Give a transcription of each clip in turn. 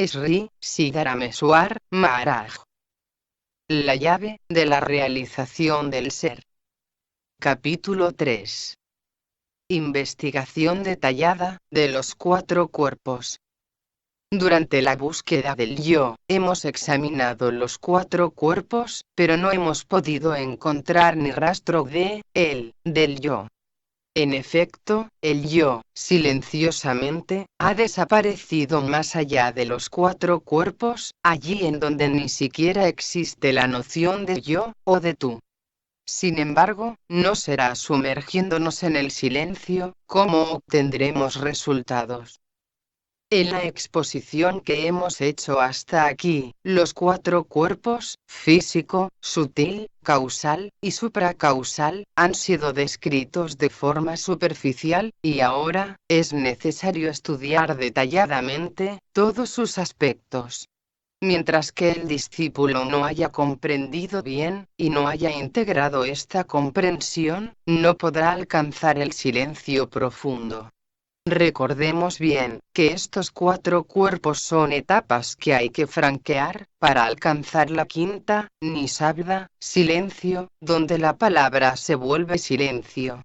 Sri Siddharameswar Maharaj. La llave de la realización del ser. Capítulo 3. Investigación detallada de los 4 cuerpos. Durante la búsqueda del yo, hemos examinado los 4 cuerpos, pero no hemos podido encontrar ni rastro de él, del yo. En efecto, el yo, silenciosamente, ha desaparecido más allá de los 4 cuerpos, allí en donde ni siquiera existe la noción de yo, o de tú. Sin embargo, no será sumergiéndonos en el silencio, como obtendremos resultados. En la exposición que hemos hecho hasta aquí, los 4 cuerpos, físico, sutil, causal, y supracausal, han sido descritos de forma superficial, y ahora, es necesario estudiar detalladamente todos sus aspectos. Mientras que el discípulo no haya comprendido bien, y no haya integrado esta comprensión, no podrá alcanzar el silencio profundo. Recordemos bien, que estos 4 cuerpos son etapas que hay que franquear, para alcanzar la quinta, Nisabda, silencio, donde la palabra se vuelve silencio.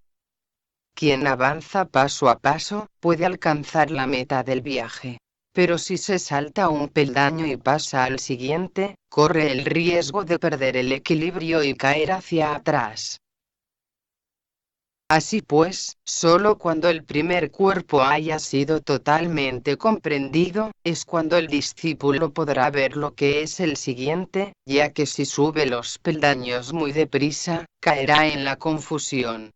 Quien avanza paso a paso, puede alcanzar la meta del viaje. Pero si se salta un peldaño y pasa al siguiente, corre el riesgo de perder el equilibrio y caer hacia atrás. Así pues, solo cuando el primer cuerpo haya sido totalmente comprendido, es cuando el discípulo podrá ver lo que es el siguiente, ya que si sube los peldaños muy deprisa, caerá en la confusión.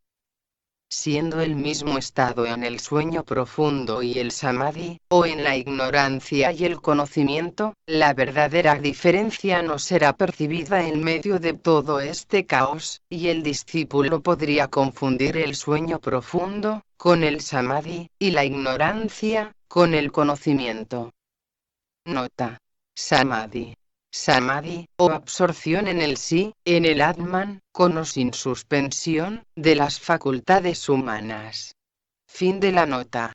Siendo el mismo estado en el sueño profundo y el samadhi, o en la ignorancia y el conocimiento, la verdadera diferencia no será percibida en medio de todo este caos, y el discípulo podría confundir el sueño profundo con el samadhi, y la ignorancia con el conocimiento. Nota. Samadhi. Samadhi, o absorción en el sí, en el Atman, con o sin suspensión, de las facultades humanas. Fin de la nota.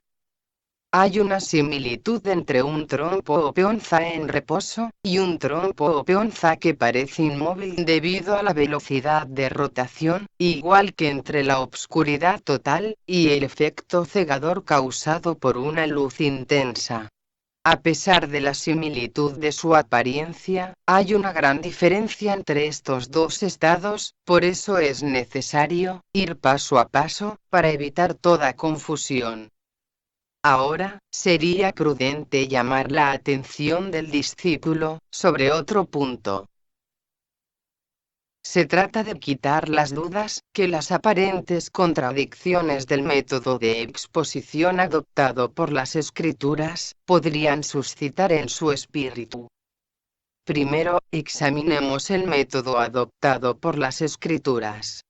Hay una similitud entre un trompo o peonza en reposo, y un trompo o peonza que parece inmóvil debido a la velocidad de rotación, igual que entre la obscuridad total, y el efecto cegador causado por una luz intensa. A pesar de la similitud de su apariencia, hay una gran diferencia entre estos dos estados, por eso es necesario ir paso a paso, para evitar toda confusión. Ahora, sería prudente llamar la atención del discípulo sobre otro punto. Se trata de quitar las dudas que las aparentes contradicciones del método de exposición adoptado por las escrituras podrían suscitar en su espíritu. Primero, examinemos el método adoptado por las escrituras.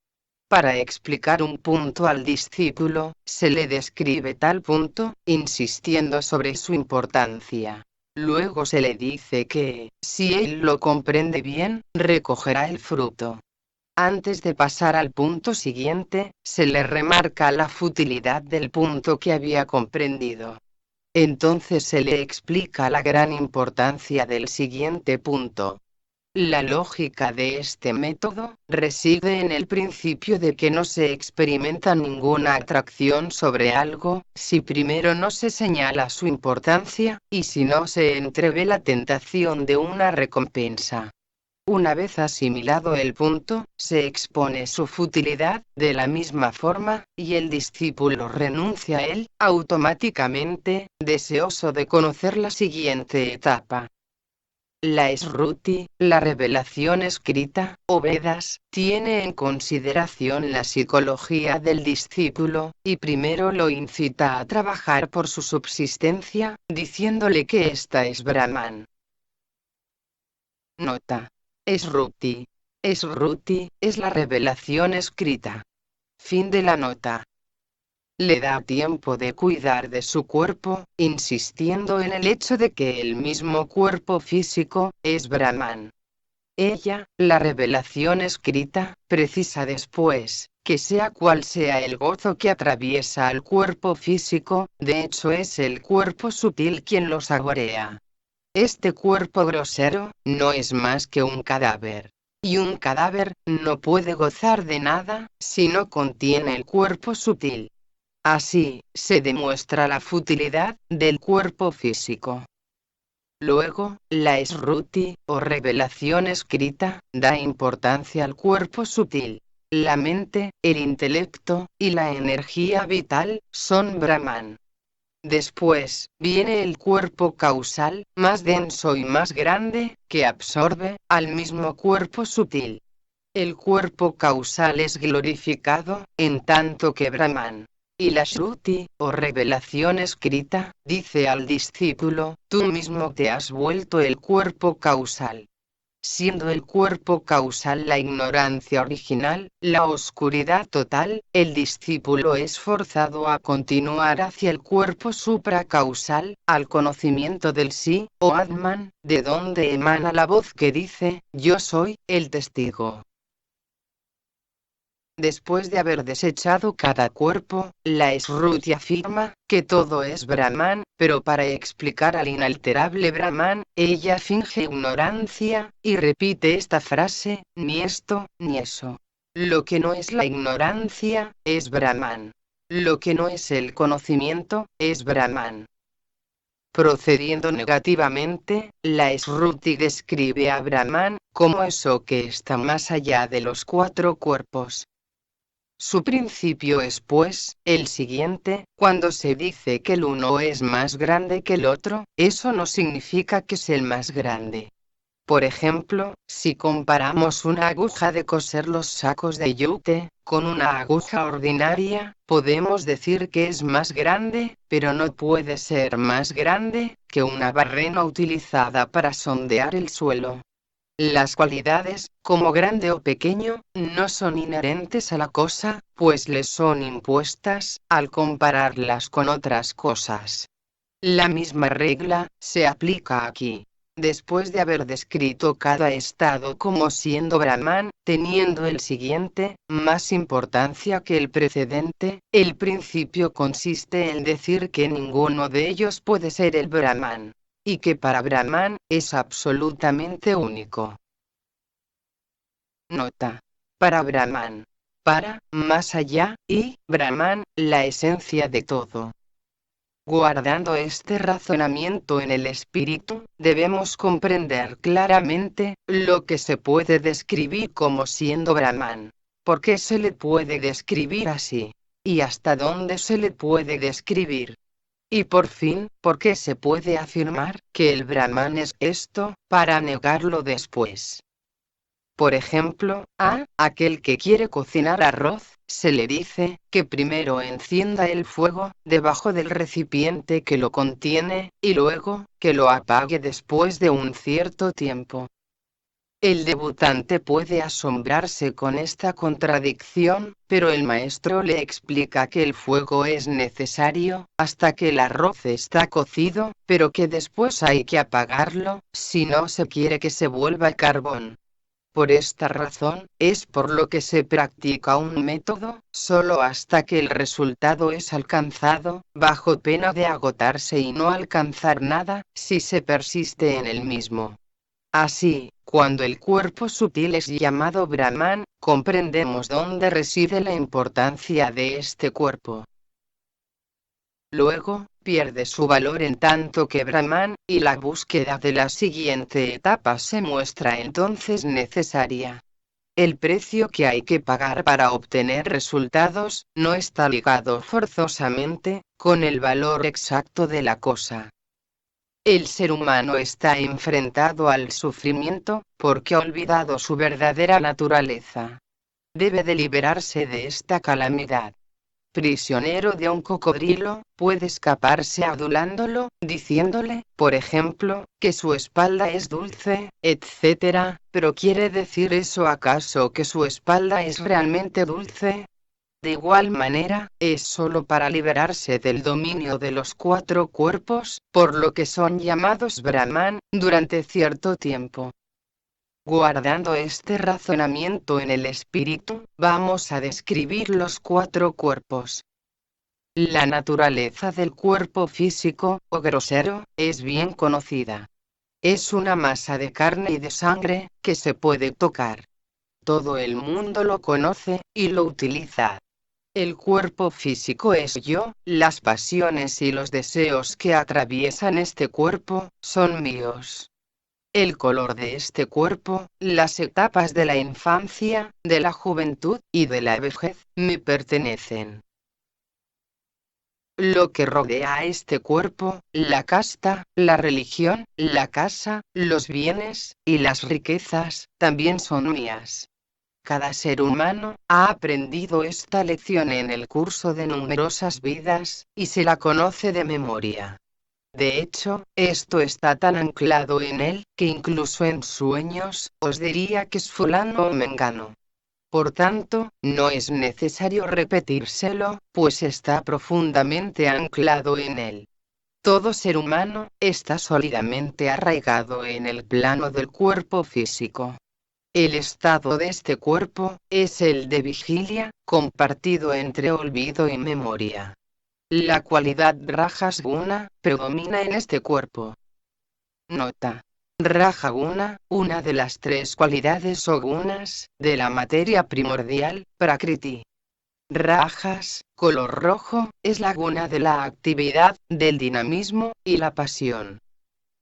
Para explicar un punto al discípulo, se le describe tal punto, insistiendo sobre su importancia. Luego se le dice que, si él lo comprende bien, recogerá el fruto. Antes de pasar al punto siguiente, se le remarca la futilidad del punto que había comprendido. Entonces se le explica la gran importancia del siguiente punto. La lógica de este método reside en el principio de que no se experimenta ninguna atracción sobre algo, si primero no se señala su importancia, y si no se entrevé la tentación de una recompensa. Una vez asimilado el punto, se expone su futilidad, de la misma forma, y el discípulo renuncia a él, automáticamente, deseoso de conocer la siguiente etapa. La Sruti, la revelación escrita, o Vedas, tiene en consideración la psicología del discípulo, y primero lo incita a trabajar por su subsistencia, diciéndole que ésta es Brahman. Nota. Sruti. Sruti es la revelación escrita. Fin de la nota. Le da tiempo de cuidar de su cuerpo, insistiendo en el hecho de que el mismo cuerpo físico es Brahman. Ella, la revelación escrita, precisa después, que sea cual sea el gozo que atraviesa al cuerpo físico, de hecho es el cuerpo sutil quien lo saborea. este cuerpo grosero no es más que un cadáver. Y un cadáver no puede gozar de nada si no contiene el cuerpo sutil. Así, se demuestra la futilidad del cuerpo físico. Luego, la Sruti, o revelación escrita, da importancia al cuerpo sutil. La mente, el intelecto, y la energía vital, son Brahman. Después, viene el cuerpo causal, más denso y más grande, que absorbe al mismo cuerpo sutil. El cuerpo causal es glorificado, en tanto que Brahman. Y la Shruti, o revelación escrita, dice al discípulo, tú mismo te has vuelto el cuerpo causal. Siendo el cuerpo causal la ignorancia original, la oscuridad total, el discípulo es forzado a continuar hacia el cuerpo supracausal, al conocimiento del sí, o Atman, de donde emana la voz que dice, yo soy, el testigo. Después de haber desechado cada cuerpo, la Sruti afirma que todo es Brahman, pero para explicar al inalterable Brahman, ella finge ignorancia, y repite esta frase, ni esto, ni eso. Lo que no es la ignorancia, es Brahman. Lo que no es el conocimiento, es Brahman. Procediendo negativamente, la Sruti describe a Brahman como eso que está más allá de los cuatro cuerpos. Su principio es pues, el siguiente, cuando se dice que el uno es más grande que el otro, eso no significa que es el más grande. Por ejemplo, si comparamos una aguja de coser los sacos de yute, con una aguja ordinaria, podemos decir que es más grande, pero no puede ser más grande que una barrena utilizada para sondear el suelo. Las cualidades, como grande o pequeño, no son inherentes a la cosa, pues les son impuestas, al compararlas con otras cosas. La misma regla se aplica aquí. Después de haber descrito cada estado como siendo Brahman, teniendo el siguiente, más importancia que el precedente, el principio consiste en decir que ninguno de ellos puede ser el Brahman. Y que para Brahman, es absolutamente único. Nota. Para Brahman. Para, más allá, y, Brahman, la esencia de todo. Guardando este razonamiento en el espíritu, debemos comprender claramente, lo que se puede describir como siendo Brahman. ¿Por qué se le puede describir así? ¿Y hasta dónde se le puede describir? Y por fin, ¿por qué se puede afirmar que el Brahman es esto, para negarlo después? Por ejemplo, a aquel que quiere cocinar arroz, se le dice que primero encienda el fuego debajo del recipiente que lo contiene, y luego que lo apague después de un cierto tiempo. El debutante puede asombrarse con esta contradicción, pero el maestro le explica que el fuego es necesario, hasta que el arroz está cocido, pero que después hay que apagarlo, si no se quiere que se vuelva carbón. Por esta razón, es por lo que se practica un método, solo hasta que el resultado es alcanzado, bajo pena de agotarse y no alcanzar nada, si se persiste en el mismo. Así, cuando el cuerpo sutil es llamado Brahman, comprendemos dónde reside la importancia de este cuerpo. Luego, pierde su valor en tanto que Brahman, y la búsqueda de la siguiente etapa se muestra entonces necesaria. El precio que hay que pagar para obtener resultados, no está ligado forzosamente, con el valor exacto de la cosa. El ser humano está enfrentado al sufrimiento, porque ha olvidado su verdadera naturaleza. Debe de liberarse de esta calamidad. Prisionero de un cocodrilo, puede escaparse adulándolo, diciéndole, por ejemplo, que su espalda es dulce, etc., pero ¿quiere decir eso acaso que su espalda es realmente dulce? De igual manera, es solo para liberarse del dominio de los cuatro cuerpos, por lo que son llamados Brahman, durante cierto tiempo. Guardando este razonamiento en el espíritu, vamos a describir los cuatro cuerpos. La naturaleza del cuerpo físico, o grosero, es bien conocida. Es una masa de carne y de sangre, que se puede tocar. Todo el mundo lo conoce, y lo utiliza. El cuerpo físico es yo, las pasiones y los deseos que atraviesan este cuerpo, son míos. El color de este cuerpo, las etapas de la infancia, de la juventud, y de la vejez, me pertenecen. Lo que rodea a este cuerpo, la casta, la religión, la casa, los bienes, y las riquezas, también son mías. Cada ser humano ha aprendido esta lección en el curso de numerosas vidas, y se la conoce de memoria. De hecho, esto está tan anclado en él, que incluso en sueños, os diría que es fulano o mengano. Por tanto, no es necesario repetírselo, pues está profundamente anclado en él. Todo ser humano está sólidamente arraigado en el plano del cuerpo físico. El estado de este cuerpo es el de vigilia, compartido entre olvido y memoria. La cualidad Rajas Guna predomina en este cuerpo. Nota. Raja Guna, una de las tres cualidades o gunas de la materia primordial, Prakriti. Rajas, color rojo, es la guna de la actividad, del dinamismo y la pasión.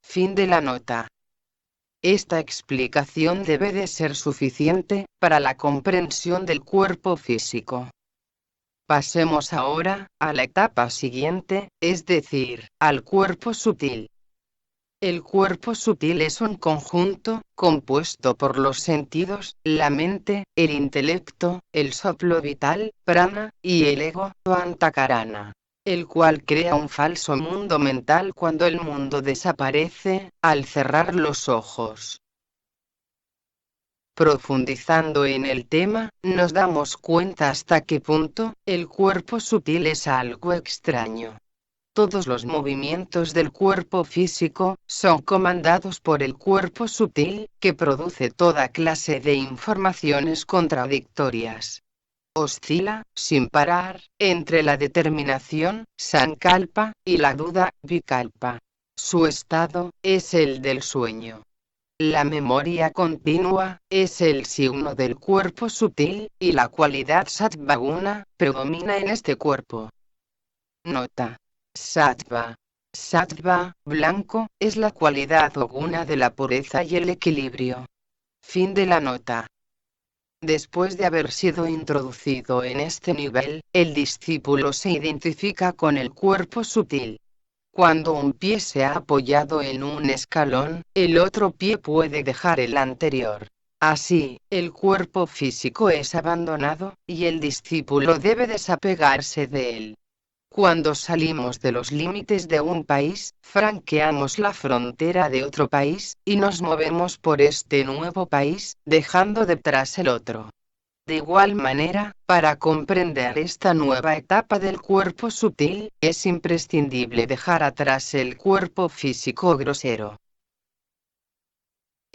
Fin de la nota. Esta explicación debe de ser suficiente para la comprensión del cuerpo físico. Pasemos ahora a la etapa siguiente, es decir, al cuerpo sutil. El cuerpo sutil es un conjunto, compuesto por los sentidos, la mente, el intelecto, el soplo vital, prana, y el ego, o antakarana, el cual crea un falso mundo mental cuando el mundo desaparece, al cerrar los ojos. Profundizando en el tema, nos damos cuenta hasta qué punto el cuerpo sutil es algo extraño. Todos los movimientos del cuerpo físico son comandados por el cuerpo sutil, que produce toda clase de informaciones contradictorias. Oscila, sin parar, entre la determinación, sankalpa, y la duda, vikalpa. Su estado es el del sueño. La memoria continua es el signo del cuerpo sutil, y la cualidad sattvaguna predomina en este cuerpo. Nota. Sattva. Sattva, blanco, es la cualidad o guna de la pureza y el equilibrio. Fin de la nota. Después de haber sido introducido en este nivel, el discípulo se identifica con el cuerpo sutil. Cuando un pie se ha apoyado en un escalón, el otro pie puede dejar el anterior. Así, el cuerpo físico es abandonado, y el discípulo debe desapegarse de él. Cuando salimos de los límites de un país, franqueamos la frontera de otro país, y nos movemos por este nuevo país, dejando detrás el otro. De igual manera, para comprender esta nueva etapa del cuerpo sutil, es imprescindible dejar atrás el cuerpo físico grosero.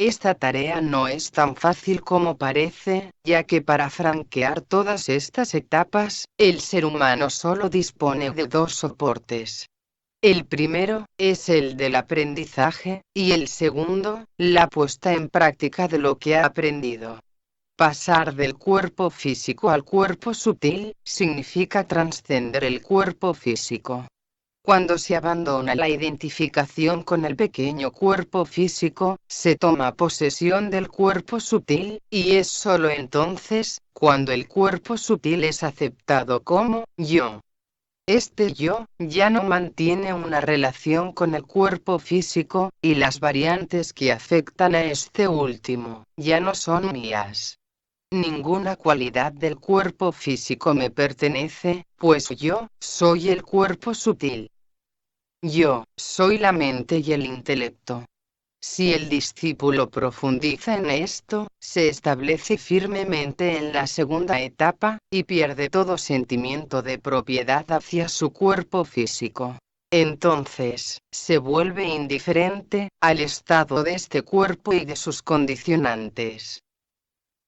Esta tarea no es tan fácil como parece, ya que para franquear todas estas etapas, el ser humano solo dispone de dos soportes. El primero es el del aprendizaje, y el segundo, la puesta en práctica de lo que ha aprendido. Pasar del cuerpo físico al cuerpo sutil, significa trascender el cuerpo físico. Cuando se abandona la identificación con el pequeño cuerpo físico, se toma posesión del cuerpo sutil, y es solo entonces, cuando el cuerpo sutil es aceptado como yo. Este yo, ya no mantiene una relación con el cuerpo físico, y las variantes que afectan a este último, ya no son mías. Ninguna cualidad del cuerpo físico me pertenece, pues yo soy el cuerpo sutil. Yo soy la mente y el intelecto. Si el discípulo profundiza en esto, se establece firmemente en la segunda etapa, y pierde todo sentimiento de propiedad hacia su cuerpo físico. Entonces, se vuelve indiferente al estado de este cuerpo y de sus condicionantes.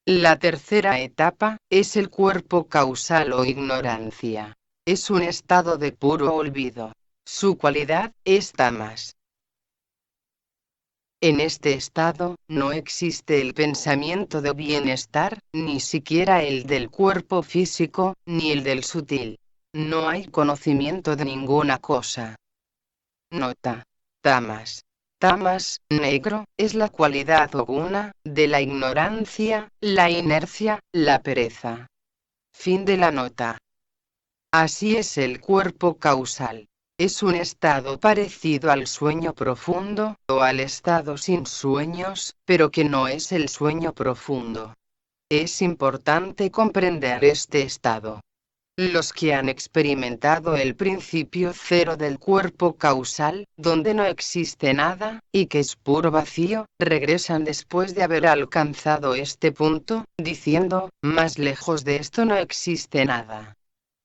La tercera etapa es el cuerpo causal o ignorancia. Es un estado de puro olvido. Su cualidad es tamas. En este estado, no existe el pensamiento de bienestar, ni siquiera el del cuerpo físico, ni el del sutil. No hay conocimiento de ninguna cosa. Nota. Tamas. Tamas, negro, es la cualidad o guna, de la ignorancia, la inercia, la pereza. Fin de la nota. Así es el cuerpo causal. Es un estado parecido al sueño profundo, o al estado sin sueños, pero que no es el sueño profundo. Es importante comprender este estado. Los que han experimentado el principio cero del cuerpo causal, donde no existe nada, y que es puro vacío, regresan después de haber alcanzado este punto, diciendo, más lejos de esto no existe nada.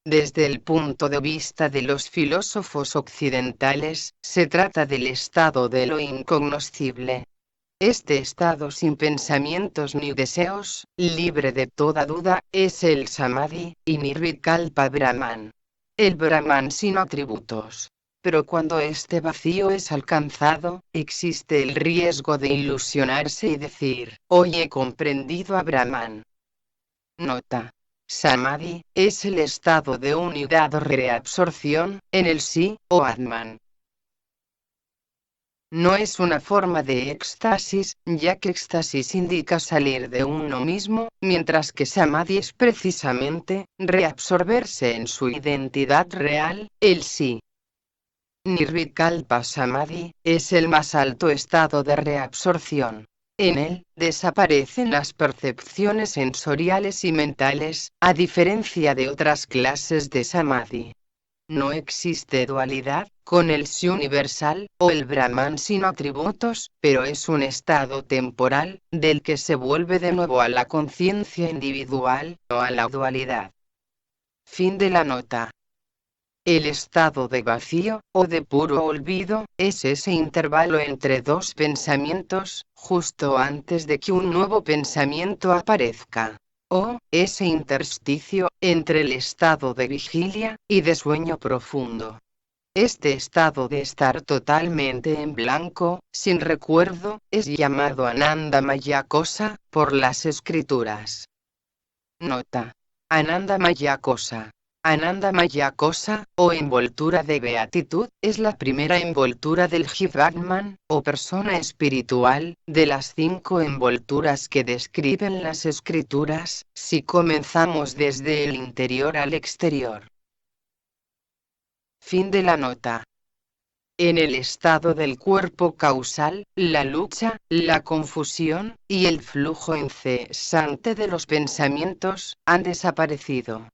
Desde el punto de vista de los filósofos occidentales, se trata del estado de lo incognoscible. Este estado sin pensamientos ni deseos, libre de toda duda, es el samadhi, y nirvikalpa brahman. El brahman sin atributos. Pero cuando este vacío es alcanzado, existe el riesgo de ilusionarse y decir, hoy he comprendido a Brahman. Nota. Samadhi es el estado de unidad o reabsorción en el sí, o Atman. No es una forma de éxtasis, ya que éxtasis indica salir de uno mismo, mientras que Samadhi es precisamente reabsorberse en su identidad real, el sí. Nirvikalpa Samadhi es el más alto estado de reabsorción. En él, desaparecen las percepciones sensoriales y mentales, a diferencia de otras clases de Samadhi. No existe dualidad, con el sí universal, o el Brahman sin atributos, pero es un estado temporal, del que se vuelve de nuevo a la conciencia individual, o a la dualidad. Fin de la nota. El estado de vacío, o de puro olvido, es ese intervalo entre dos pensamientos, justo antes de que un nuevo pensamiento aparezca. O, ese intersticio, entre el estado de vigilia, y de sueño profundo. Este estado de estar totalmente en blanco, sin recuerdo, es llamado Anandamaya Kosa, por las escrituras. Nota. Anandamaya Kosa. Anandamaya Kosa, o envoltura de beatitud, es la primera envoltura del Jivatman, o persona espiritual, de las 5 envolturas que describen las escrituras, si comenzamos desde el interior al exterior. Fin de la nota. En el estado del cuerpo causal, la lucha, la confusión, y el flujo incesante de los pensamientos, han desaparecido.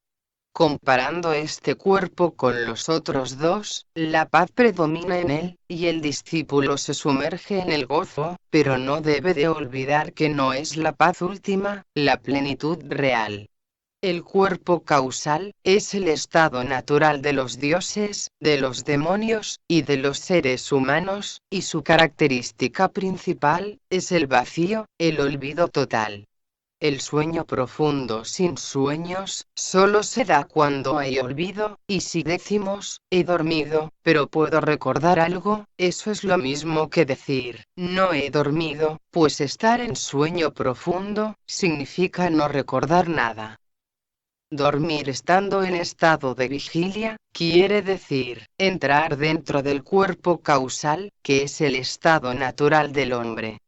Comparando este cuerpo con los otros dos, la paz predomina en él, y el discípulo se sumerge en el gozo, pero no debe de olvidar que no es la paz última, la plenitud real. El cuerpo causal es el estado natural de los dioses, de los demonios, y de los seres humanos, y su característica principal es el vacío, el olvido total. El sueño profundo sin sueños, solo se da cuando hay olvido, y si decimos, he dormido, pero puedo recordar algo, eso es lo mismo que decir, no he dormido, pues estar en sueño profundo, significa no recordar nada. Dormir estando en estado de vigilia, quiere decir, entrar dentro del cuerpo causal, que es el estado natural del hombre.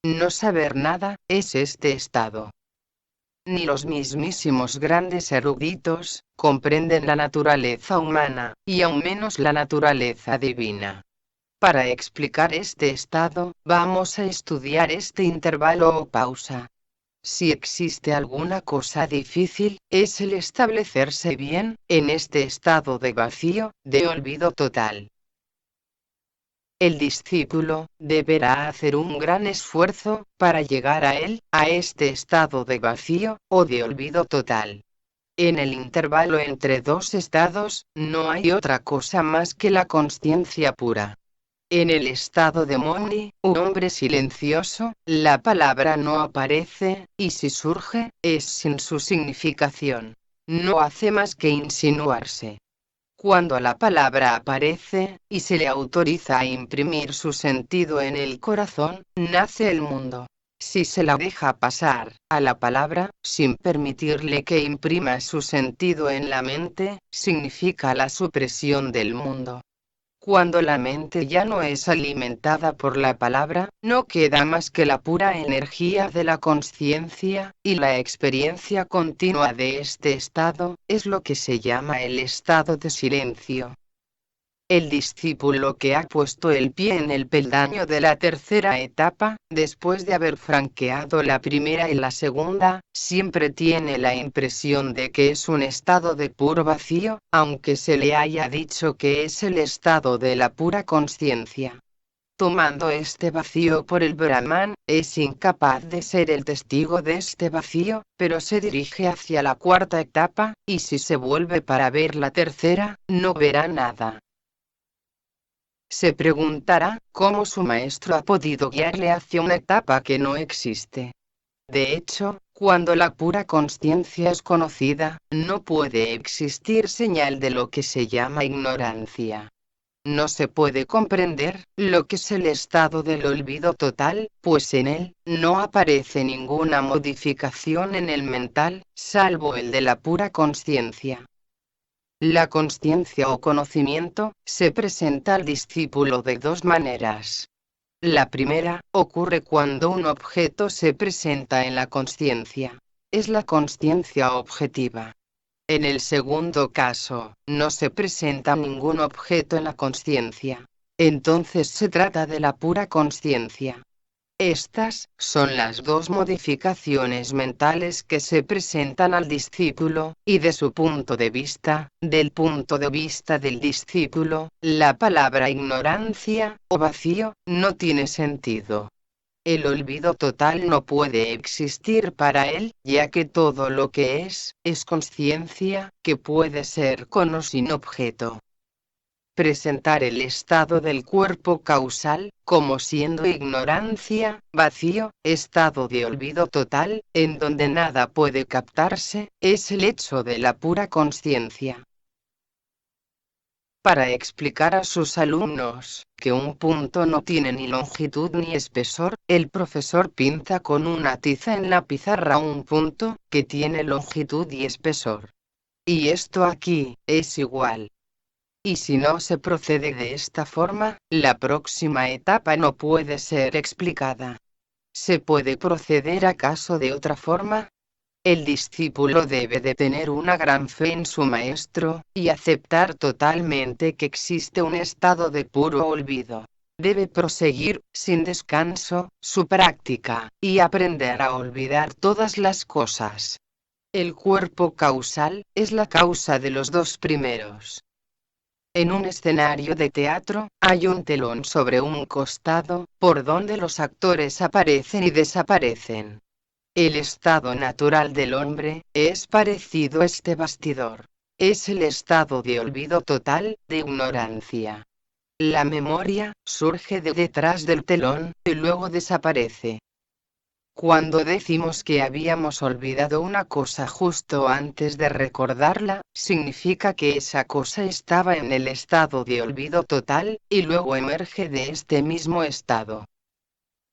No saber nada, es este estado. Ni los mismísimos grandes eruditos, comprenden la naturaleza humana, y aún menos la naturaleza divina. Para explicar este estado, vamos a estudiar este intervalo o pausa. Si existe alguna cosa difícil, es el establecerse bien, en este estado de vacío, de olvido total. El discípulo deberá hacer un gran esfuerzo para llegar a él, a este estado de vacío, o de olvido total. En el intervalo entre dos estados, no hay otra cosa más que la consciencia pura. En el estado de Moni, un hombre silencioso, la palabra no aparece, y si surge, es sin su significación. No hace más que insinuarse. Cuando la palabra aparece, y se le autoriza a imprimir su sentido en el corazón, nace el mundo. Si se la deja pasar a la palabra, sin permitirle que imprima su sentido en la mente, significa la supresión del mundo. Cuando la mente ya no es alimentada por la palabra, no queda más que la pura energía de la consciencia, y la experiencia continua de este estado, es lo que se llama el estado de silencio. El discípulo que ha puesto el pie en el peldaño de la tercera etapa, después de haber franqueado la primera y la segunda, siempre tiene la impresión de que es un estado de puro vacío, aunque se le haya dicho que es el estado de la pura conciencia. Tomando este vacío por el Brahman, es incapaz de ser el testigo de este vacío, pero se dirige hacia la cuarta etapa, y si se vuelve para ver la tercera, no verá nada. Se preguntará, ¿cómo su maestro ha podido guiarle hacia una etapa que no existe? De hecho, cuando la pura conciencia es conocida, no puede existir señal de lo que se llama ignorancia. No se puede comprender lo que es el estado del olvido total, pues en él no aparece ninguna modificación en el mental, salvo el de la pura conciencia. La consciencia o conocimiento se presenta al discípulo de dos maneras. La primera ocurre cuando un objeto se presenta en la consciencia. Es la consciencia objetiva. En el segundo caso, no se presenta ningún objeto en la consciencia. Entonces se trata de la pura consciencia. Estas son las dos modificaciones mentales que se presentan al discípulo, y de su punto de vista, del punto de vista del discípulo, la palabra ignorancia, o vacío, no tiene sentido. El olvido total no puede existir para él, ya que todo lo que es conciencia, que puede ser con o sin objeto. Presentar el estado del cuerpo causal, como siendo ignorancia, vacío, estado de olvido total, en donde nada puede captarse, es el hecho de la pura conciencia. Para explicar a sus alumnos que un punto no tiene ni longitud ni espesor, el profesor pinta con una tiza en la pizarra un punto que tiene longitud y espesor. Y esto aquí es igual. Y si no se procede de esta forma, la próxima etapa no puede ser explicada. ¿Se puede proceder acaso de otra forma? El discípulo debe de tener una gran fe en su maestro, y aceptar totalmente que existe un estado de puro olvido. Debe proseguir, sin descanso, su práctica, y aprender a olvidar todas las cosas. El cuerpo causal es la causa de los dos primeros. En un escenario de teatro, hay un telón sobre un costado, por donde los actores aparecen y desaparecen. El estado natural del hombre es parecido a este bastidor. Es el estado de olvido total, de ignorancia. La memoria surge de detrás del telón, y luego desaparece. Cuando decimos que habíamos olvidado una cosa justo antes de recordarla, significa que esa cosa estaba en el estado de olvido total, y luego emerge de este mismo estado.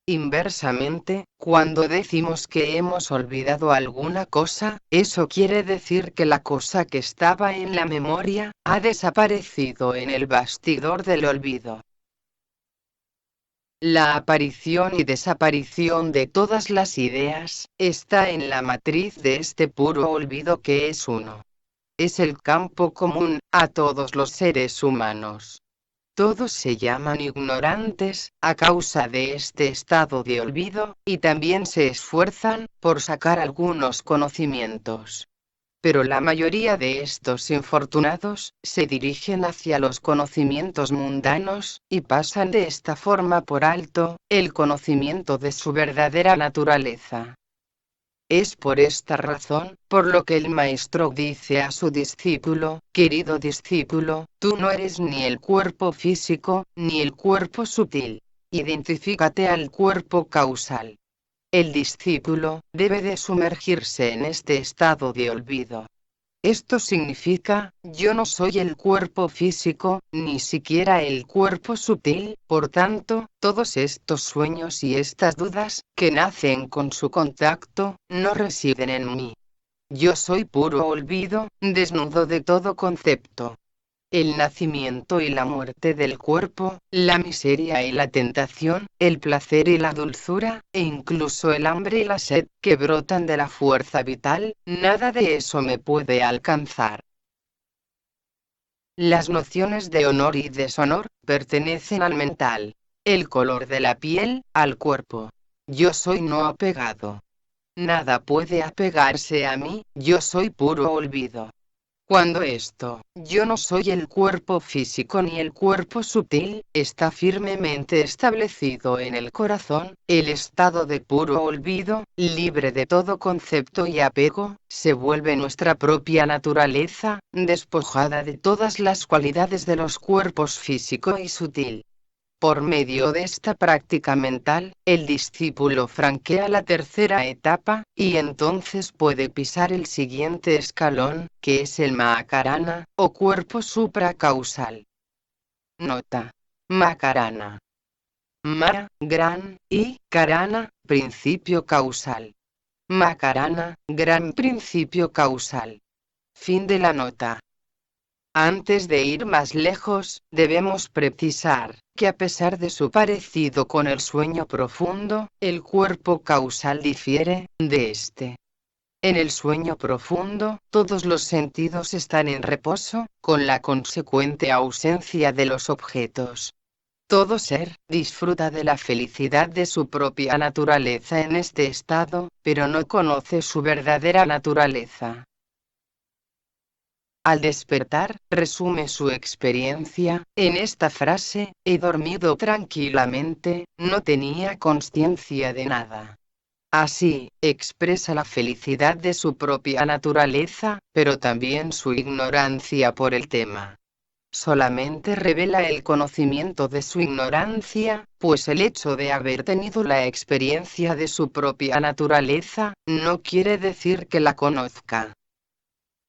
Inversamente, cuando decimos que hemos olvidado alguna cosa, eso quiere decir que la cosa que estaba en la memoria, ha desaparecido en el bastidor del olvido. La aparición y desaparición de todas las ideas, está en la matriz de este puro olvido que es uno. Es el campo común, a todos los seres humanos. Todos se llaman ignorantes, a causa de este estado de olvido, y también se esfuerzan, por sacar algunos conocimientos. Pero la mayoría de estos infortunados, se dirigen hacia los conocimientos mundanos, y pasan de esta forma por alto, el conocimiento de su verdadera naturaleza. Es por esta razón, por lo que el maestro dice a su discípulo: querido discípulo, tú no eres ni el cuerpo físico, ni el cuerpo sutil. Identifícate al cuerpo causal. El discípulo debe de sumergirse en este estado de olvido. Esto significa, yo no soy el cuerpo físico, ni siquiera el cuerpo sutil, por tanto, todos estos sueños y estas dudas, que nacen con su contacto, no residen en mí. Yo soy puro olvido, desnudo de todo concepto. El nacimiento y la muerte del cuerpo, la miseria y la tentación, el placer y la dulzura, e incluso el hambre y la sed, que brotan de la fuerza vital, nada de eso me puede alcanzar. Las nociones de honor y deshonor, pertenecen al mental. El color de la piel, al cuerpo. Yo soy no apegado. Nada puede apegarse a mí, yo soy puro olvido. Cuando esto, yo no soy el cuerpo físico ni el cuerpo sutil, está firmemente establecido en el corazón, el estado de puro olvido, libre de todo concepto y apego, se vuelve nuestra propia naturaleza, despojada de todas las cualidades de los cuerpos físico y sutil. Por medio de esta práctica mental, el discípulo franquea la tercera etapa, y entonces puede pisar el siguiente escalón, que es el Mahakarana, o cuerpo supracausal. Nota. Mahakarana. Ma, gran, y Karana, principio causal. Mahakarana, gran principio causal. Fin de la nota. Antes de ir más lejos, debemos precisar, que a pesar de su parecido con el sueño profundo, el cuerpo causal difiere de este. En el sueño profundo, todos los sentidos están en reposo, con la consecuente ausencia de los objetos. Todo ser disfruta de la felicidad de su propia naturaleza en este estado, pero no conoce su verdadera naturaleza. Al despertar, resume su experiencia, en esta frase, he dormido tranquilamente, no tenía consciencia de nada. Así, expresa la felicidad de su propia naturaleza, pero también su ignorancia por el tema. Solamente revela el conocimiento de su ignorancia, pues el hecho de haber tenido la experiencia de su propia naturaleza, no quiere decir que la conozca.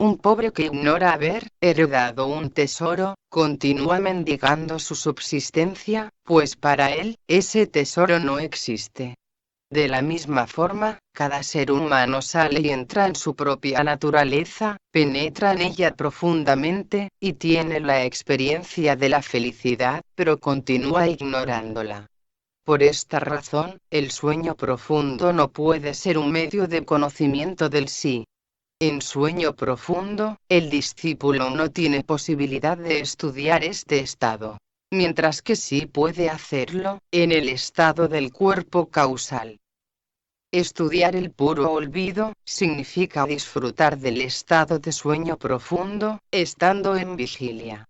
Un pobre que ignora haber heredado un tesoro, continúa mendigando su subsistencia, pues para él, ese tesoro no existe. De la misma forma, cada ser humano sale y entra en su propia naturaleza, penetra en ella profundamente, y tiene la experiencia de la felicidad, pero continúa ignorándola. Por esta razón, el sueño profundo no puede ser un medio de conocimiento del sí. En sueño profundo, el discípulo no tiene posibilidad de estudiar este estado, mientras que sí puede hacerlo, en el estado del cuerpo causal. Estudiar el puro olvido, significa disfrutar del estado de sueño profundo, estando en vigilia.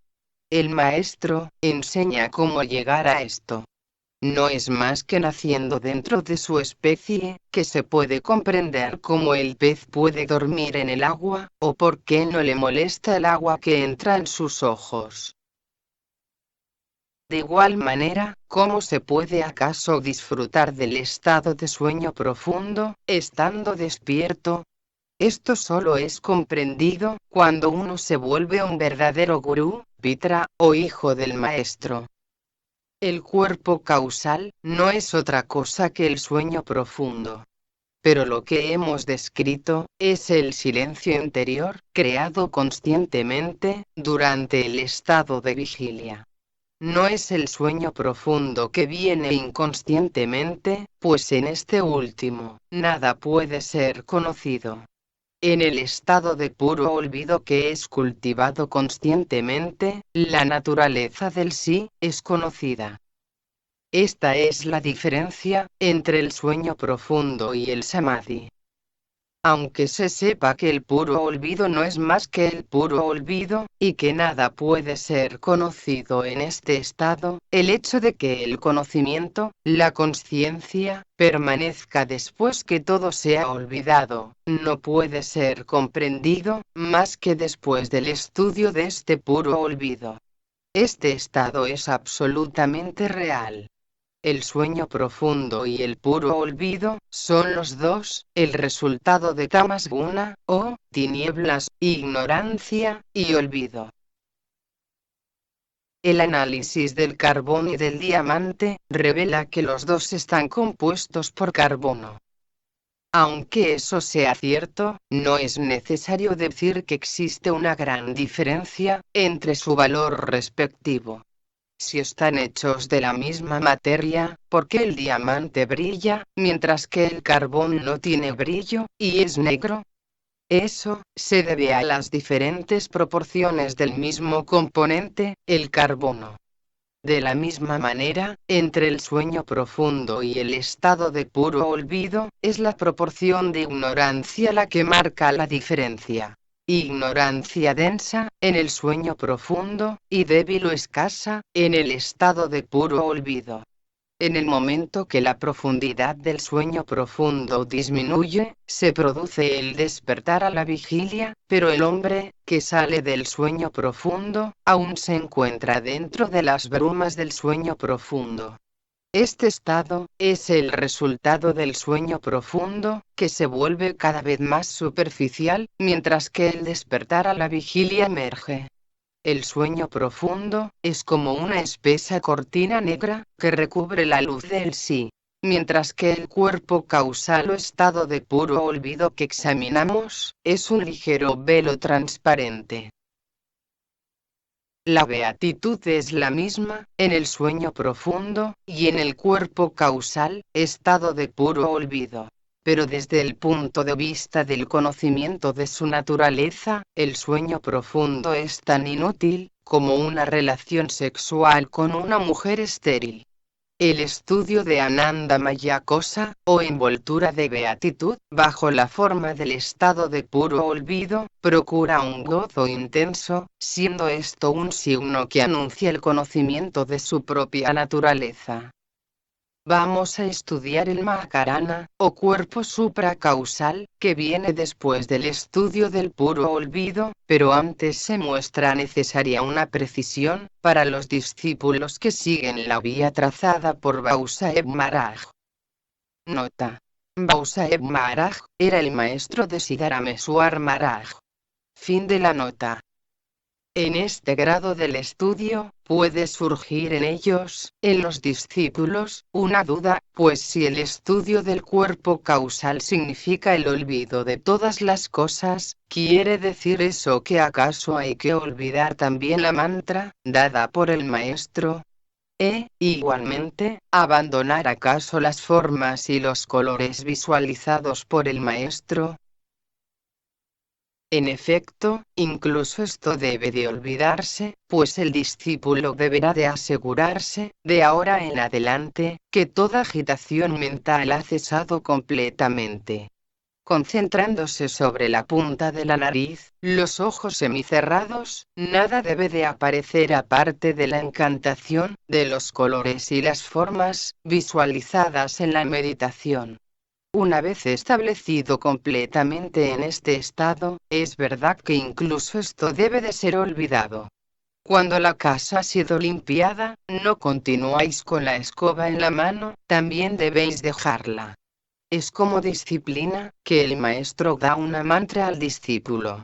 El maestro, enseña cómo llegar a esto. No es más que naciendo dentro de su especie, que se puede comprender cómo el pez puede dormir en el agua, o por qué no le molesta el agua que entra en sus ojos. De igual manera, ¿cómo se puede acaso disfrutar del estado de sueño profundo, estando despierto? Esto solo es comprendido, cuando uno se vuelve un verdadero gurú, pitra, o hijo del maestro. El cuerpo causal, no es otra cosa que el sueño profundo. Pero lo que hemos descrito, es el silencio interior, creado conscientemente, durante el estado de vigilia. No es el sueño profundo que viene inconscientemente, pues en este último, nada puede ser conocido. En el estado de puro olvido que es cultivado conscientemente, la naturaleza del sí, es conocida. Esta es la diferencia, entre el sueño profundo y el samadhi. Aunque se sepa que el puro olvido no es más que el puro olvido, y que nada puede ser conocido en este estado, el hecho de que el conocimiento, la conciencia, permanezca después que todo se ha olvidado, no puede ser comprendido, más que después del estudio de este puro olvido. Este estado es absolutamente real. El sueño profundo y el puro olvido son los dos el resultado de tamasguna, o tinieblas, ignorancia y olvido. El análisis del carbón y del diamante revela que los dos están compuestos por carbono. Aunque eso sea cierto, no es necesario decir que existe una gran diferencia entre su valor respectivo. Si están hechos de la misma materia, ¿por qué el diamante brilla, mientras que el carbón no tiene brillo, y es negro? Eso se debe a las diferentes proporciones del mismo componente, el carbono. De la misma manera, entre el sueño profundo y el estado de puro olvido, es la proporción de ignorancia la que marca la diferencia. Ignorancia densa, en el sueño profundo, y débil o escasa, en el estado de puro olvido. En el momento que la profundidad del sueño profundo disminuye, se produce el despertar a la vigilia, pero el hombre, que sale del sueño profundo, aún se encuentra dentro de las brumas del sueño profundo. Este estado es el resultado del sueño profundo, que se vuelve cada vez más superficial, mientras que el despertar a la vigilia emerge. El sueño profundo es como una espesa cortina negra que recubre la luz del sí, mientras que el cuerpo causal o estado de puro olvido que examinamos es un ligero velo transparente. La beatitud es la misma, en el sueño profundo, y en el cuerpo causal, estado de puro olvido. Pero desde el punto de vista del conocimiento de su naturaleza, el sueño profundo es tan inútil, como una relación sexual con una mujer estéril. El estudio de Ananda Maya cosa, o envoltura de beatitud, bajo la forma del estado de puro olvido, procura un gozo intenso, siendo esto un signo que anuncia el conocimiento de su propia naturaleza. Vamos a estudiar el Mahakarana, o cuerpo supracausal, que viene después del estudio del puro olvido, pero antes se muestra necesaria una precisión, para los discípulos que siguen la vía trazada por Bausaheb Maharaj. Nota. Bausaheb Maharaj era el maestro de Siddharameswar Maharaj. Fin de la nota. En este grado del estudio, puede surgir en ellos, en los discípulos, una duda, pues si el estudio del cuerpo causal significa el olvido de todas las cosas, ¿quiere decir eso que acaso hay que olvidar también la mantra, dada por el maestro? Igualmente, ¿abandonar acaso las formas y los colores visualizados por el maestro? En efecto, incluso esto debe de olvidarse, pues el discípulo deberá de asegurarse, de ahora en adelante, que toda agitación mental ha cesado completamente. Concentrándose sobre la punta de la nariz, los ojos semicerrados, nada debe de aparecer aparte de la encantación, de los colores y las formas, visualizadas en la meditación. Una vez establecido completamente en este estado, es verdad que incluso esto debe de ser olvidado. Cuando la casa ha sido limpiada, no continuáis con la escoba en la mano, también debéis dejarla. Es como disciplina, que el maestro da una mantra al discípulo.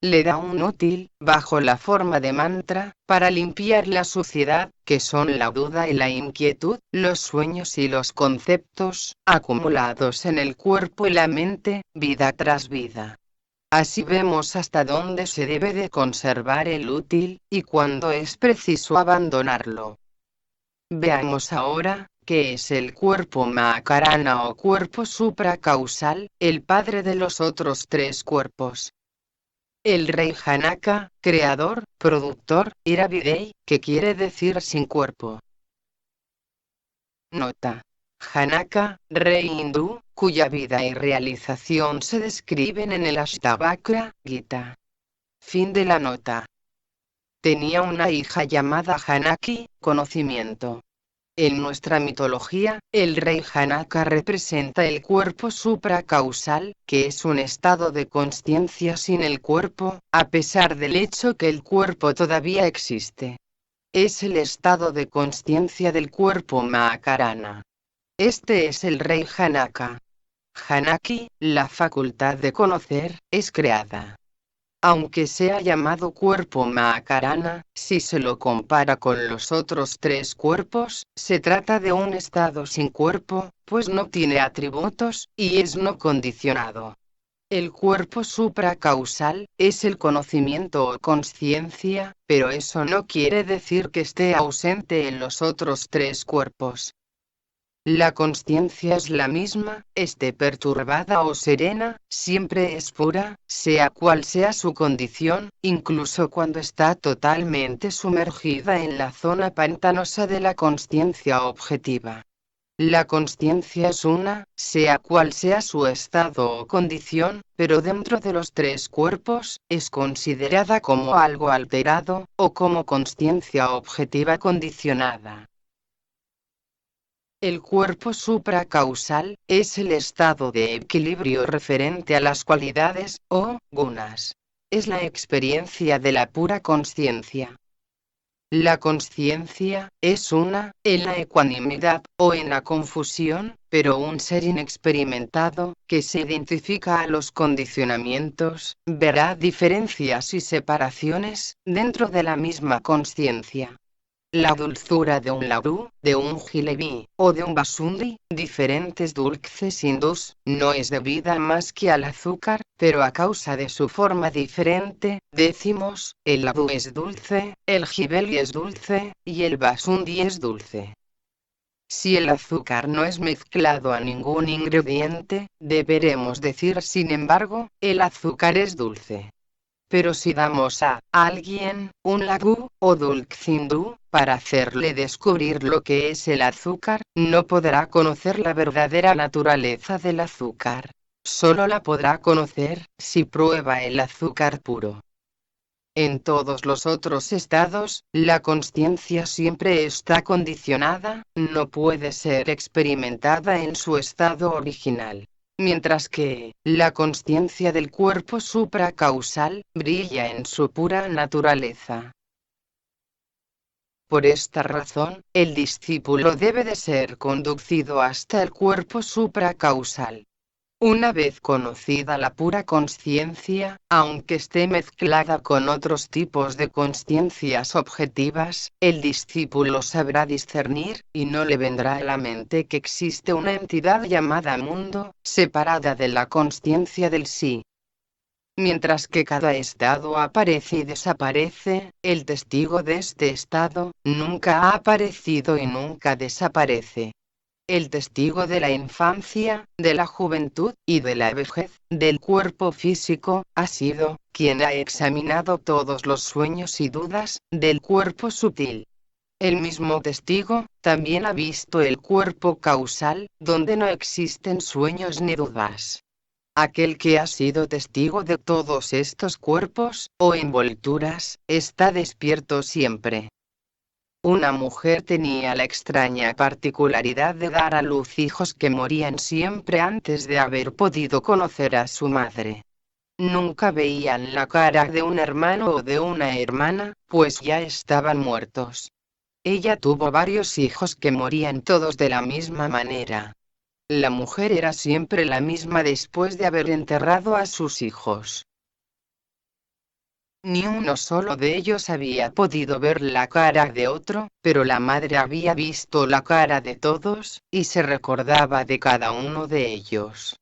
Le da un útil, bajo la forma de mantra, para limpiar la suciedad, que son la duda y la inquietud, los sueños y los conceptos, acumulados en el cuerpo y la mente, vida tras vida. Así vemos hasta dónde se debe de conservar el útil, y cuándo es preciso abandonarlo. Veamos ahora, ¿qué es el cuerpo Mahakarana o cuerpo supracausal, el padre de los otros tres cuerpos? El rey Janaka, creador, productor, era Videi, que quiere decir sin cuerpo. Nota. Janaka, rey hindú, cuya vida y realización se describen en el Ashtavakra, Gita. Fin de la nota. Tenía una hija llamada Janaki, conocimiento. En nuestra mitología, el rey Janaka representa el cuerpo supracausal, que es un estado de consciencia sin el cuerpo, a pesar del hecho que el cuerpo todavía existe. es el estado de consciencia del cuerpo Mahakarana. Este es el rey Janaka. Janaki, la facultad de conocer, es creada. Aunque sea llamado cuerpo Mahakarana, si se lo compara con los otros tres cuerpos, se trata de un estado sin cuerpo, pues no tiene atributos, y es no condicionado. El cuerpo supracausal es el conocimiento o consciencia, pero eso no quiere decir que esté ausente en los otros tres cuerpos. La consciencia es la misma, esté perturbada o serena, siempre es pura, sea cual sea su condición, incluso cuando está totalmente sumergida en la zona pantanosa de la consciencia objetiva. La consciencia es una, sea cual sea su estado o condición, pero dentro de los tres cuerpos, es considerada como algo alterado, o como consciencia objetiva condicionada. El cuerpo supracausal es el estado de equilibrio referente a las cualidades, o gunas. Es la experiencia de la pura consciencia. La consciencia es una, en la ecuanimidad, o en la confusión, pero un ser inexperimentado, que se identifica a los condicionamientos, verá diferencias y separaciones, dentro de la misma consciencia. La dulzura de un ladú, de un jilebi, o de un basundi, diferentes dulces hindús, no es debida más que al azúcar, pero a causa de su forma diferente, decimos, el ladú es dulce, el jibeli es dulce, y el basundi es dulce. Si el azúcar no es mezclado a ningún ingrediente, deberemos decir sin embargo, el azúcar es dulce. Pero si damos a alguien un ladú o dulcindú, para hacerle descubrir lo que es el azúcar, no podrá conocer la verdadera naturaleza del azúcar. Solo la podrá conocer si prueba el azúcar puro. En todos los otros estados, la consciencia siempre está condicionada, no puede ser experimentada en su estado original. Mientras que, la consciencia del cuerpo supracausal, brilla en su pura naturaleza. Por esta razón, el discípulo debe de ser conducido hasta el cuerpo supracausal. Una vez conocida la pura consciencia, aunque esté mezclada con otros tipos de consciencias objetivas, el discípulo sabrá discernir, y no le vendrá a la mente que existe una entidad llamada mundo, separada de la consciencia del sí. Mientras que cada estado aparece y desaparece, el testigo de este estado, nunca ha aparecido y nunca desaparece. El testigo de la infancia, de la juventud, y de la vejez, del cuerpo físico, ha sido, quien ha examinado todos los sueños y dudas, del cuerpo sutil. El mismo testigo, también ha visto el cuerpo causal, donde no existen sueños ni dudas. Aquel que ha sido testigo de todos estos cuerpos, o envolturas, está despierto siempre. Una mujer tenía la extraña particularidad de dar a luz hijos que morían siempre antes de haber podido conocer a su madre. Nunca veían la cara de un hermano o de una hermana, pues ya estaban muertos. Ella tuvo varios hijos que morían todos de la misma manera. La mujer era siempre la misma después de haber enterrado a sus hijos. Ni uno solo de ellos había podido ver la cara de otro, pero la madre había visto la cara de todos, y se recordaba de cada uno de ellos.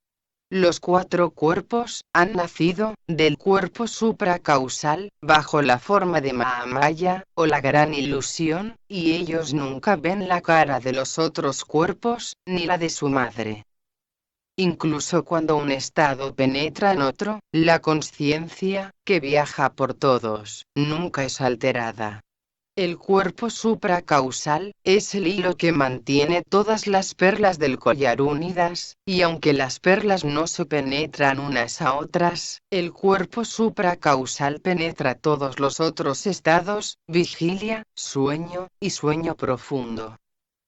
Los cuatro cuerpos han nacido del cuerpo supracausal, bajo la forma de Mahamaya, o la gran ilusión, y ellos nunca ven la cara de los otros cuerpos, ni la de su madre. Incluso cuando un estado penetra en otro, la consciencia, que viaja por todos, nunca es alterada. El cuerpo supracausal es el hilo que mantiene todas las perlas del collar unidas, y aunque las perlas no se penetran unas a otras, el cuerpo supracausal penetra todos los otros estados, vigilia, sueño, y sueño profundo.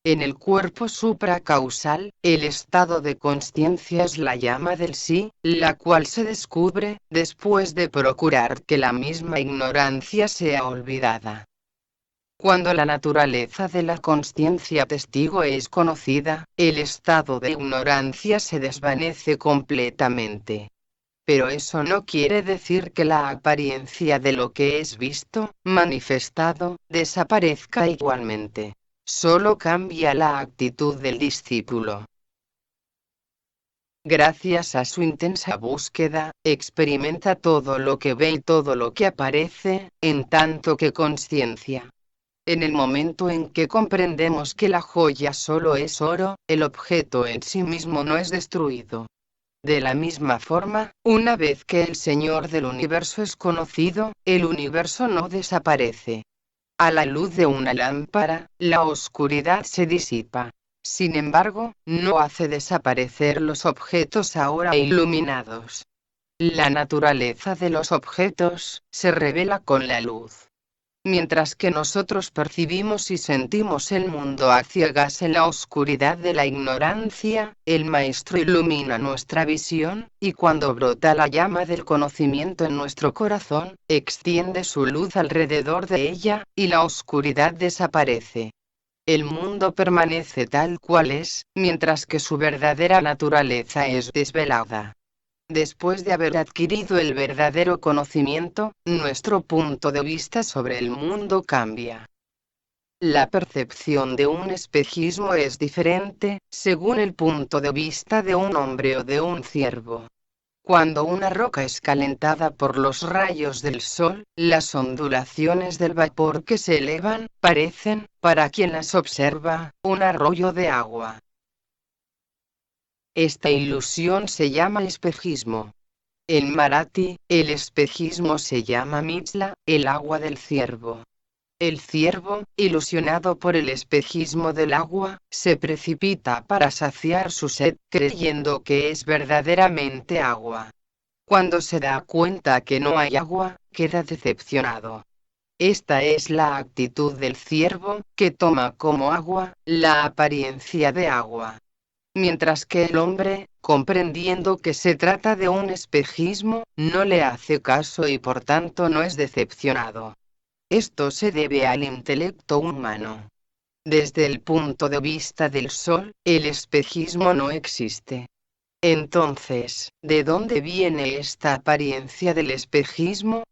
En el cuerpo supracausal, el estado de consciencia es la llama del sí, la cual se descubre, después de procurar que la misma ignorancia sea olvidada. Cuando la naturaleza de la consciencia testigo es conocida, el estado de ignorancia se desvanece completamente. Pero eso no quiere decir que la apariencia de lo que es visto, manifestado, desaparezca igualmente. Solo cambia la actitud del discípulo. Gracias a su intensa búsqueda, experimenta todo lo que ve y todo lo que aparece, en tanto que conciencia. En el momento en que comprendemos que la joya solo es oro, el objeto en sí mismo no es destruido. De la misma forma, una vez que el Señor del universo es conocido, el universo no desaparece. A la luz de una lámpara, la oscuridad se disipa. Sin embargo, no hace desaparecer los objetos ahora iluminados. La naturaleza de los objetos se revela con la luz. Mientras que nosotros percibimos y sentimos el mundo a ciegas en la oscuridad de la ignorancia, el Maestro ilumina nuestra visión, y cuando brota la llama del conocimiento en nuestro corazón, extiende su luz alrededor de ella, y la oscuridad desaparece. El mundo permanece tal cual es, mientras que su verdadera naturaleza es desvelada. Después de haber adquirido el verdadero conocimiento, nuestro punto de vista sobre el mundo cambia. La percepción de un espejismo es diferente, según el punto de vista de un hombre o de un ciervo. Cuando una roca es calentada por los rayos del sol, las ondulaciones del vapor que se elevan, parecen, para quien las observa, un arroyo de agua. Esta ilusión se llama espejismo. En marathi, el espejismo se llama Mithla, el agua del ciervo. El ciervo, ilusionado por el espejismo del agua, se precipita para saciar su sed, creyendo que es verdaderamente agua. Cuando se da cuenta que no hay agua, queda decepcionado. Esta es la actitud del ciervo, que toma como agua la apariencia de agua. Mientras que el hombre, comprendiendo que se trata de un espejismo, no le hace caso y por tanto no es decepcionado. Esto se debe al intelecto humano. Desde el punto de vista del sol, el espejismo no existe. Entonces, ¿de dónde viene esta apariencia del espejismo?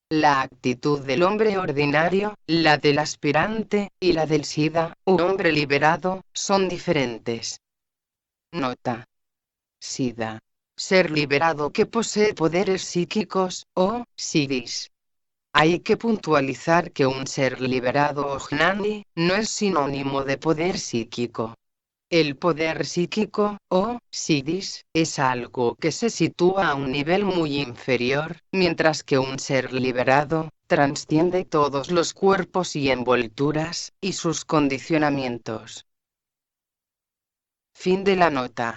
La actitud del hombre ordinario, la del aspirante, y la del Siddha, un hombre liberado, son diferentes. Nota. Siddha. Ser liberado que posee poderes psíquicos, o siddhis. Hay que puntualizar que un ser liberado o jnani, no es sinónimo de poder psíquico. El poder psíquico, o siddhis, es algo que se sitúa a un nivel muy inferior, mientras que un ser liberado, trasciende todos los cuerpos y envolturas, y sus condicionamientos. Fin de la nota.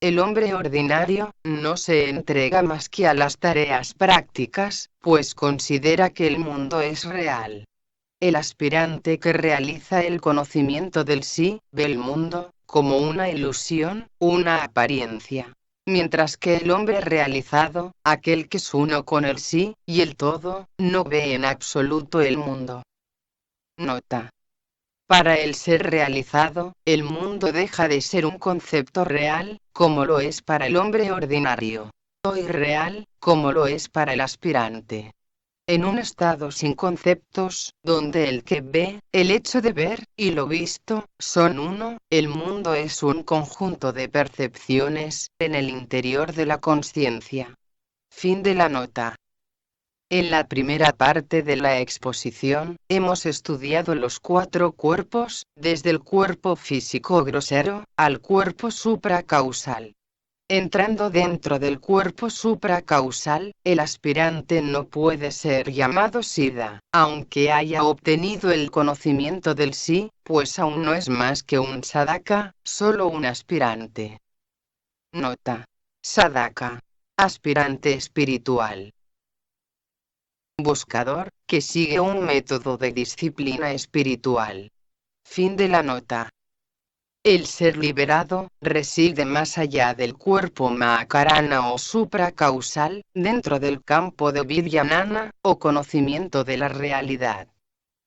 El hombre ordinario, no se entrega más que a las tareas prácticas, pues considera que el mundo es real. El aspirante que realiza el conocimiento del sí, ve el mundo, como una ilusión, una apariencia. Mientras que el hombre realizado, aquel que es uno con el sí, y el todo, no ve en absoluto el mundo. Nota. Para el ser realizado, el mundo deja de ser un concepto real, como lo es para el hombre ordinario, o irreal, como lo es para el aspirante. En un estado sin conceptos, donde el que ve, el hecho de ver, y lo visto, son uno, el mundo es un conjunto de percepciones, en el interior de la consciencia. Fin de la nota. En la primera parte de la exposición, hemos estudiado los 4 cuerpos, desde el cuerpo físico grosero, al cuerpo supracausal. Entrando dentro del cuerpo supracausal, el aspirante no puede ser llamado Siddha, aunque haya obtenido el conocimiento del sí, pues aún no es más que un sadhaka, solo un aspirante. Nota. Sadhaka. Aspirante espiritual. Buscador, que sigue un método de disciplina espiritual. Fin de la nota. El ser liberado, reside más allá del cuerpo Mahakarana o supracausal, dentro del campo de Vidyanana, o conocimiento de la realidad.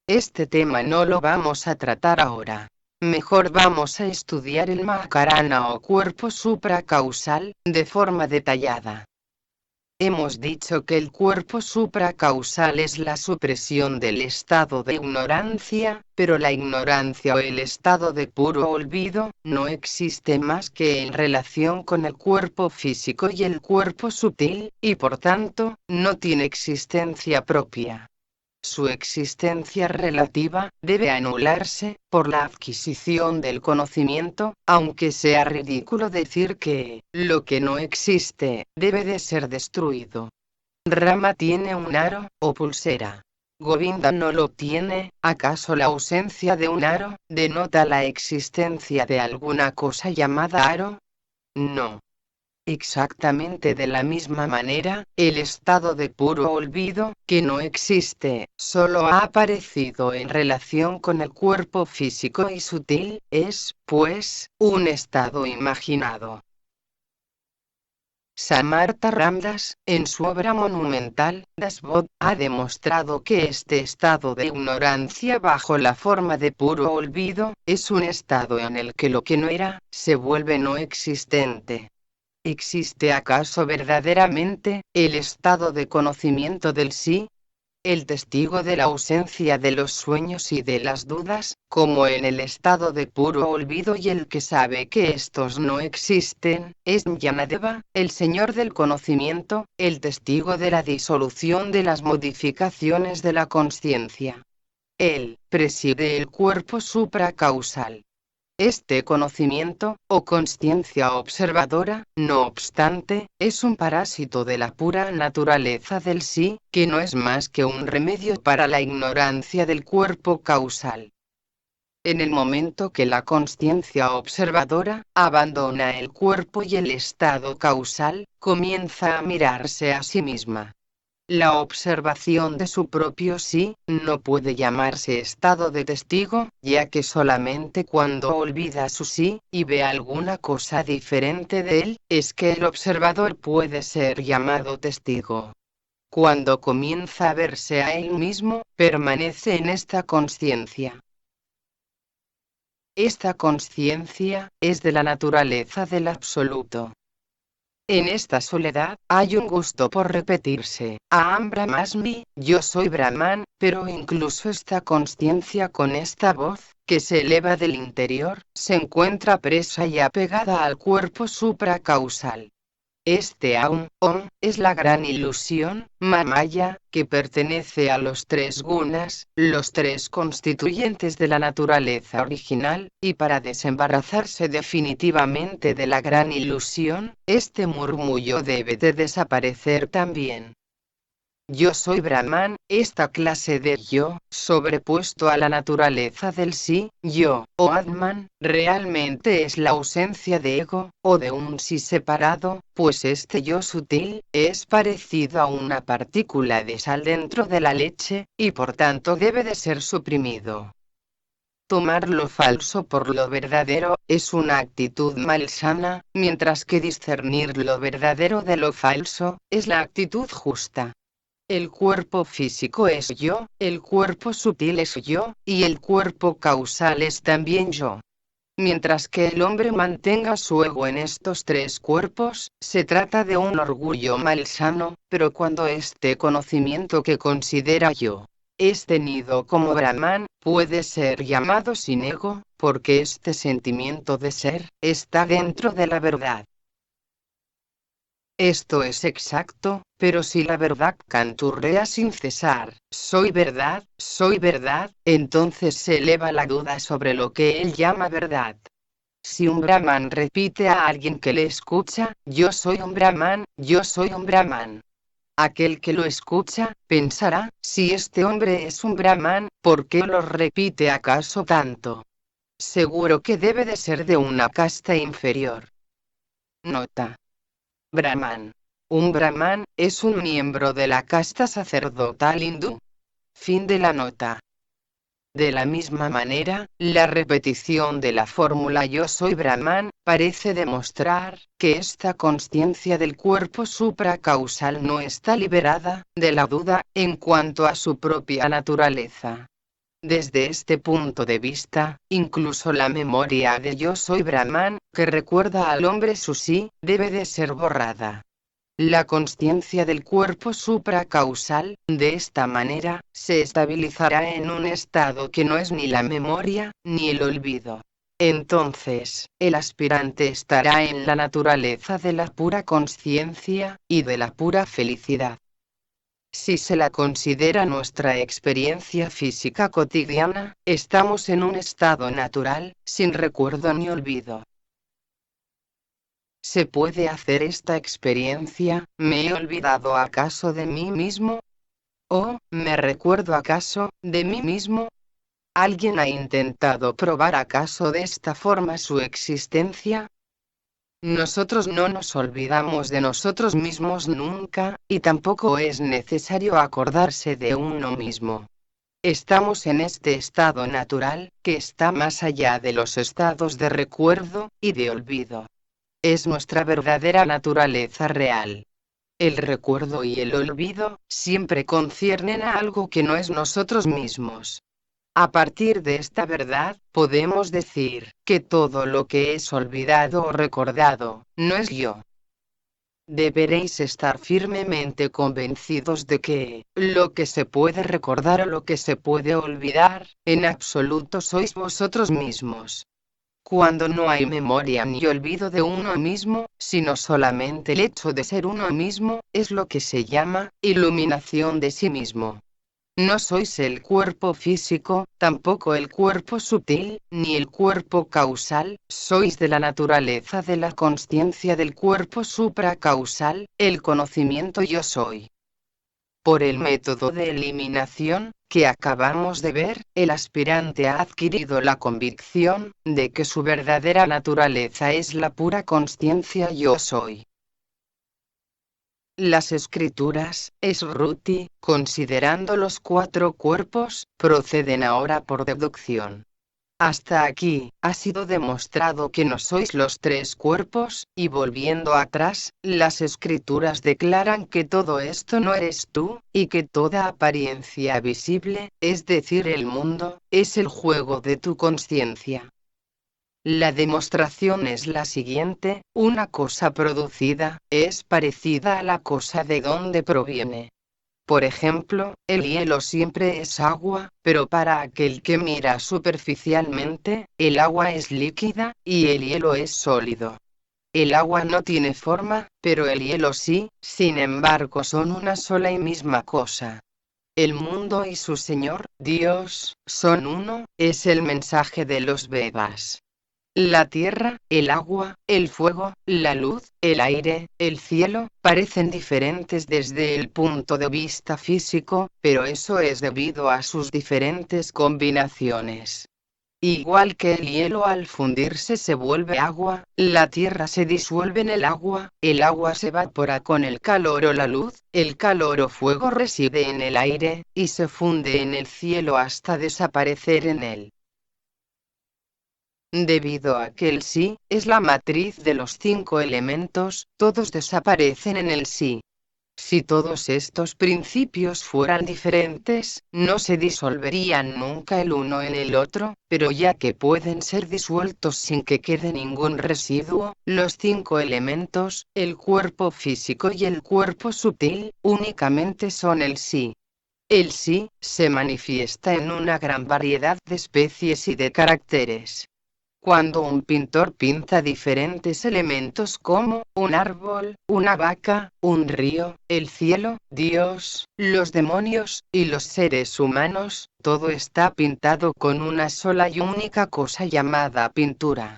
Este tema no lo vamos a tratar ahora. Mejor vamos a estudiar el Mahakarana o cuerpo supracausal, de forma detallada. Hemos dicho que el cuerpo supracausal es la supresión del estado de ignorancia, pero la ignorancia o el estado de puro olvido no existe más que en relación con el cuerpo físico y el cuerpo sutil, y por tanto, no tiene existencia propia. Su existencia relativa debe anularse por la adquisición del conocimiento, aunque sea ridículo decir que lo que no existe debe de ser destruido. Rama tiene un aro o pulsera. Govinda no lo tiene. ¿Acaso la ausencia de un aro denota la existencia de alguna cosa llamada aro? No. Exactamente de la misma manera, el estado de puro olvido, que no existe, solo ha aparecido en relación con el cuerpo físico y sutil, es, pues, un estado imaginado. Samartha Ramdas, en su obra monumental, Das Bodh, ha demostrado que este estado de ignorancia bajo la forma de puro olvido, es un estado en el que lo que no era, se vuelve no existente. ¿Existe acaso verdaderamente el estado de conocimiento del sí? El testigo de la ausencia de los sueños y de las dudas, como en el estado de puro olvido, y el que sabe que estos no existen, es Jnanadeva, el señor del conocimiento, el testigo de la disolución de las modificaciones de la consciencia. Él preside el cuerpo supracausal. Este conocimiento, o consciencia observadora, no obstante, es un parásito de la pura naturaleza del sí, que no es más que un remedio para la ignorancia del cuerpo causal. En el momento que la consciencia observadora abandona el cuerpo y el estado causal, comienza a mirarse a sí misma. La observación de su propio sí, no puede llamarse estado de testigo, ya que solamente cuando olvida su sí, y ve alguna cosa diferente de él, es que el observador puede ser llamado testigo. Cuando comienza a verse a él mismo, permanece en esta consciencia. Esta consciencia es de la naturaleza del absoluto. En esta soledad, hay un gusto por repetirse, Aham Brahmasmi, yo soy Brahman, pero incluso esta consciencia con esta voz, que se eleva del interior, se encuentra presa y apegada al cuerpo supracausal. Este Aum, Om, es la gran ilusión, Mamaya, que pertenece a los tres gunas, los tres constituyentes de la naturaleza original, y para desembarazarse definitivamente de la gran ilusión, este murmullo debe de desaparecer también. Yo soy Brahman, esta clase de yo, sobrepuesto a la naturaleza del sí, yo, o Atman, realmente es la ausencia de ego, o de un sí separado, pues este yo sutil, es parecido a una partícula de sal dentro de la leche, y por tanto debe de ser suprimido. Tomar lo falso por lo verdadero, es una actitud malsana, mientras que discernir lo verdadero de lo falso, es la actitud justa. El cuerpo físico es yo, el cuerpo sutil es yo, y el cuerpo causal es también yo. Mientras que el hombre mantenga su ego en estos tres cuerpos, se trata de un orgullo malsano, pero cuando este conocimiento que considera yo es tenido como Brahman, puede ser llamado sin ego, porque este sentimiento de ser está dentro de la verdad. Esto es exacto, pero si la verdad canturrea sin cesar, soy verdad, entonces se eleva la duda sobre lo que él llama verdad. Si un brahman repite a alguien que le escucha, yo soy un brahman, aquel que lo escucha, pensará, si este hombre es un brahman, ¿por qué lo repite acaso tanto? Seguro que debe de ser de una casta inferior. Nota. Brahman. Un brahman es un miembro de la casta sacerdotal hindú. Fin de la nota. De la misma manera, la repetición de la fórmula yo soy Brahman parece demostrar que esta consciencia del cuerpo supracausal no está liberada de la duda en cuanto a su propia naturaleza. Desde este punto de vista, incluso la memoria de yo soy Brahman, que recuerda al hombre su sí, debe de ser borrada. La consciencia del cuerpo supracausal, de esta manera, se estabilizará en un estado que no es ni la memoria, ni el olvido. Entonces, el aspirante estará en la naturaleza de la pura consciencia, y de la pura felicidad. Si se la considera nuestra experiencia física cotidiana, estamos en un estado natural, sin recuerdo ni olvido. ¿Se puede hacer esta experiencia? ¿Me he olvidado acaso de mí mismo? ¿O, me recuerdo acaso, de mí mismo? ¿Alguien ha intentado probar acaso de esta forma su existencia? Nosotros no nos olvidamos de nosotros mismos nunca, y tampoco es necesario acordarse de uno mismo. Estamos en este estado natural, que está más allá de los estados de recuerdo y de olvido. Es nuestra verdadera naturaleza real. El recuerdo y el olvido siempre conciernen a algo que no es nosotros mismos. A partir de esta verdad, podemos decir que todo lo que es olvidado o recordado, no es yo. Deberéis estar firmemente convencidos de que, lo que se puede recordar o lo que se puede olvidar, en absoluto sois vosotros mismos. Cuando no hay memoria ni olvido de uno mismo, sino solamente el hecho de ser uno mismo, es lo que se llama iluminación de sí mismo. No sois el cuerpo físico, tampoco el cuerpo sutil, ni el cuerpo causal, sois de la naturaleza de la consciencia del cuerpo supracausal, el conocimiento yo soy. Por el método de eliminación, que acabamos de ver, el aspirante ha adquirido la convicción de que su verdadera naturaleza es la pura consciencia yo soy. Las escrituras, Smriti, considerando los 4 cuerpos, proceden ahora por deducción. Hasta aquí, ha sido demostrado que no sois los 3 cuerpos, y volviendo atrás, las escrituras declaran que todo esto no eres tú, y que toda apariencia visible, es decir el mundo, es el juego de tu consciencia. La demostración es la siguiente: una cosa producida, es parecida a la cosa de donde proviene. Por ejemplo, el hielo siempre es agua, pero para aquel que mira superficialmente, el agua es líquida, y el hielo es sólido. El agua no tiene forma, pero el hielo sí, sin embargo son una sola y misma cosa. El mundo y su Señor, Dios, son uno, es el mensaje de los Vedas. La tierra, el agua, el fuego, la luz, el aire, el cielo, parecen diferentes desde el punto de vista físico, pero eso es debido a sus diferentes combinaciones. Igual que el hielo al fundirse se vuelve agua, la tierra se disuelve en el agua se evapora con el calor o la luz, el calor o fuego reside en el aire, y se funde en el cielo hasta desaparecer en él. Debido a que el sí, es la matriz de los 5 elementos, todos desaparecen en el sí. Si todos estos principios fueran diferentes, no se disolverían nunca el uno en el otro, pero ya que pueden ser disueltos sin que quede ningún residuo, los 5 elementos, el cuerpo físico y el cuerpo sutil, únicamente son el sí. El sí, se manifiesta en una gran variedad de especies y de caracteres. Cuando un pintor pinta diferentes elementos como un árbol, una vaca, un río, el cielo, Dios, los demonios, y los seres humanos, todo está pintado con una sola y única cosa llamada pintura.